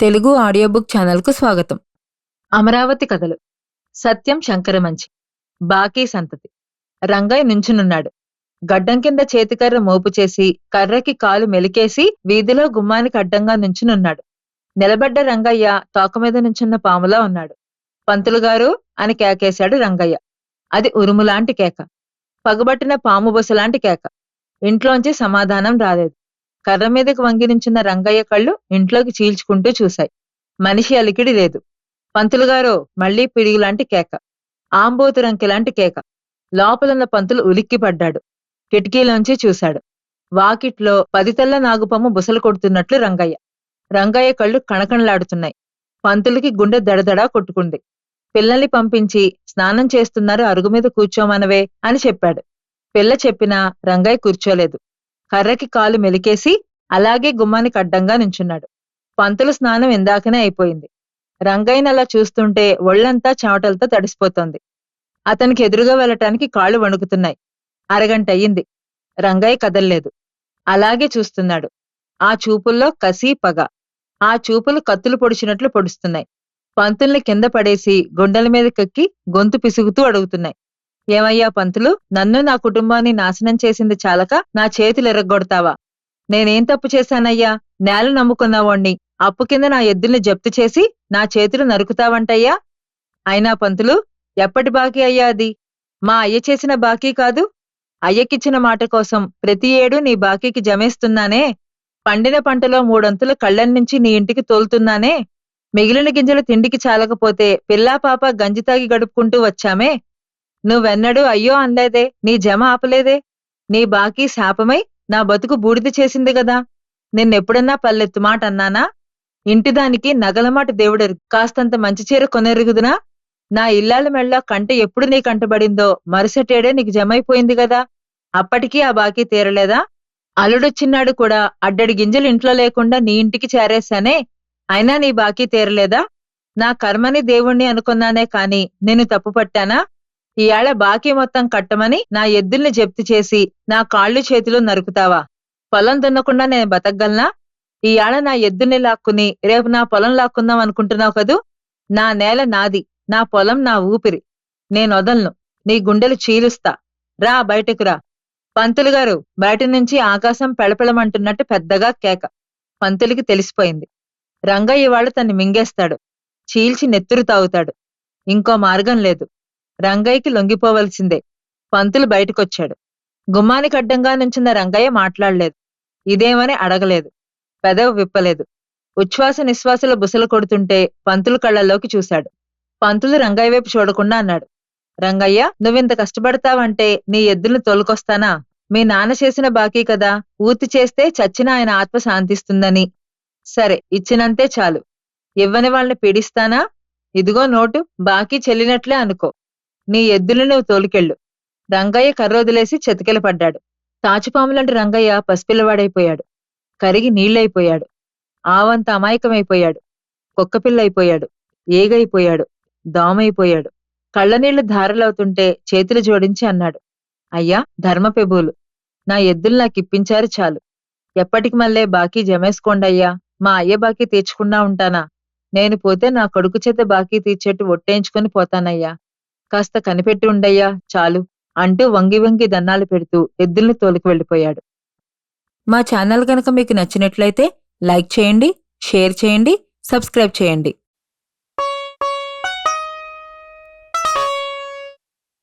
Telugu audio book ఛానల్కు స్వాగతం. అమరావతి కథలు. సత్యం శంకరమంచి. బాకీ సంతతి. రంగయ్య నుంచునున్నాడు. గడ్డం కింద చేతికర్ర మోపు చేసి కర్రకి కాలు మెలికేసి వీధిలో గుమ్మానికి అడ్డంగా నుంచునున్నాడు. నిలబడ్డ రంగయ్య తోకమీద నుంచున్న పాములా ఉన్నాడు. పంతులుగారు అని కేకేశాడు రంగయ్య. అది ఉరుములాంటి కేక, పగబట్టిన పాము బొసలాంటి కేక. ఇంట్లోంచి సమాధానం రాలేదు. కర్ర మీదకి వంగి నుంచున్న రంగయ్య కళ్ళు ఇంట్లోకి చీల్చుకుంటూ చూశాయి. మనిషి అలికిడి లేదు. పంతులుగారో మళ్లీ పిడిగిలాంటి కేక, ఆంబోతురంకెలాంటి కేక. లోపలున్న పంతులు ఉలిక్కిపడ్డాడు. కిటికీలోంచి చూశాడు. వాకిట్లో 10 తెల్ల నాగుపాము బుసలు కొడుతున్నట్లు రంగయ్య కళ్ళు కణకణలాడుతున్నాయి. పంతులకి గుండె దడదడా కొట్టుకుంది. పిల్లల్ని పంపించి స్నానం చేస్తున్నారు, అరుగు మీద కూర్చోమనవే అని చెప్పాడు. పిల్ల చెప్పినా రంగయ్య కూర్చోలేదు. కర్రకి కాలు మెలికేసి అలాగే గుమ్మానికి అడ్డంగా నుంచున్నాడు. పంతులు స్నానం ఇందాకనే అయిపోయింది. రంగయ్యనలా చూస్తుంటే ఒళ్లంతా చెమటలతో తడిసిపోతోంది. అతనికి ఎదురుగా వెళ్ళటానికి కాళ్ళు వణుకుతున్నాయి. అరగంట అయ్యింది. రంగయ్య కదల్లేదు. అలాగే చూస్తున్నాడు. ఆ చూపుల్లో కసి, పగ. ఆ చూపులు కత్తులు పొడిచినట్లు పొడుస్తున్నాయి. పంతుల్ని కింద పడేసి గుండెల మీద కక్కి గొంతు పిసుగుతూ అడుగుతున్నాయి. ఏమయ్యా పంతులు, నన్ను నా కుటుంబాన్ని నాశనం చేసింది చాలక నా చేతులు ఎర్రగొడతావా? నేనేం తప్పు చేశానయ్యా? నేల నమ్ముకున్నావాణ్ణి అప్పు కింద నా ఎద్దుల్ని జప్తు చేసి నా చేతులు నరుకుతావంటయ్యా? అయినా పంతులు, ఎప్పటి బాకీ అయ్యా అది? మా అయ్య చేసిన బాకీ కాదు. అయ్యకిచ్చిన మాట కోసం ప్రతి ఏడూ నీ బాకీకి జమేస్తున్నానే. పండిన పంటలో 3 వంతులు కళ్ళన్నించి నీ ఇంటికి తోలుతున్నానే. మిగిలిన గింజలు తిండికి చాలకపోతే పిల్లా పాప గంజి తాగి గడుపుకుంటూ వచ్చామే. నువ్వెన్నడూ అయ్యో అనలేదే, నీ జమ ఆపలేదే. నీ బాకీ శాపమై నా బతుకు బూడిద చేసింది గదా. నిన్నెప్పుడన్నా పల్లెత్తు మాట అన్నానా? ఇంటిదానికి నగలమాట దేవుడెరు. కాస్తంత మంచి చీర కొనెరుగుదునా? నా ఇల్లాల మెళ్ళ కంట ఎప్పుడు నీ కంటబడిందో మరుసటేడే నీకు జమైపోయింది గదా. అప్పటికీ ఆ బాకీ తీరలేదా? అల్లుడొచ్చిన్నాడు కూడా అడ్డడి గింజలు ఇంట్లో లేకుండా నీ ఇంటికి చేరేశానే. అయినా నీ బాకీ తీరలేదా? నా కర్మని దేవుణ్ణి అనుకున్నానే కాని నేను తప్పుపట్టానా? ఈయాళ బాకీ మొత్తం కట్టమని నా ఎద్దుల్ని జప్తు చేసి నా కాళ్ళు చేతులు నరుకుతావా? పొలం దున్నకుండా నేను బతకగలనా? ఈయాళ నా ఎద్దుల్ని లాక్కుని రేపు నా పొలం లాక్కుందాం అనుకుంటున్నావు కదూ. నా నేల నాది, నా పొలం నా ఊపిరి. నేనొదలను. నీ గుండెలు చీలుస్తా. రా, బయటకు రా. పంతులుగారు బయట నుంచి ఆకాశం పెళపెళమంటున్నట్టు పెద్దగా కేక. పంతులికి తెలిసిపోయింది. రంగయ్య ఇవాళ తన్ని మింగేస్తాడు. చీల్చి నెత్తురు తాగుతాడు. ఇంకో మార్గం లేదు. రంగయ్యకి లొంగిపోవలసిందే. పంతులు బయటకొచ్చాడు. గుమ్మానికి అడ్డంగా నుంచిన రంగయ్య మాట్లాడలేదు. ఇదేమని అడగలేదు. పెదవి విప్పలేదు. ఉచ్ఛ్వాస నిశ్వాసల బుసలు కొడుతుంటే పంతులు కళ్ళల్లోకి చూశాడు. పంతులు రంగయ్య వైపు చూడకుండా అన్నాడు. రంగయ్య, నువ్వింత కష్టపడతావంటే నీ ఎద్దుల్ని తోలుకొస్తానా? మీ నాన్న చేసిన బాకీ కదా, ఊర్తి చేస్తే చచ్చిన ఆయన ఆత్మ శాంతిస్తుందని. సరే, ఇచ్చినంతే చాలు. ఇవ్వని వాళ్ళని పీడిస్తానా? ఇదిగో నోటు, బాకీ చెల్లినట్లే అనుకో. నీ ఎద్దులు నువ్వు తోలుకెళ్ళు. రంగయ్య కర్రొదిలేసి చెతికెలపడ్డాడు. తాచుపాములంటి రంగయ్య పసిపిల్లవాడైపోయాడు. కరిగి నీళ్ళైపోయాడు. ఆవంత అమాయకమైపోయాడు. కుక్కపిల్లైపోయాడు. ఏగైపోయాడు. దోమైపోయాడు. కళ్ళనీళ్లు ధారలవుతుంటే చేతులు జోడించి అన్నాడు. అయ్యా ధర్మపెబూలు, నా ఎద్దులు నాకిప్పించారు చాలు. ఎప్పటికి మళ్ళీ బాకీ జమేసుకోండయ్యా. మా అయ్య బాకీ తీర్చకుండా ఉంటానా? నేను పోతే నా కొడుకు చేత బాకీ తీర్చేట్టు ఒట్టేయించుకొని పోతానయ్యా. కాస్త కనిపెట్టి ఉండయ్యా చాలు అంటూ వంగి వంగి దన్నాలు పెడుతూ ఎద్దుల్ని తోలుకు వెళ్ళిపోయాడు. మా ఛానల్ కనుక మీకు నచ్చినట్లయితే లైక్ చేయండి, షేర్ చేయండి, సబ్స్క్రైబ్ చేయండి.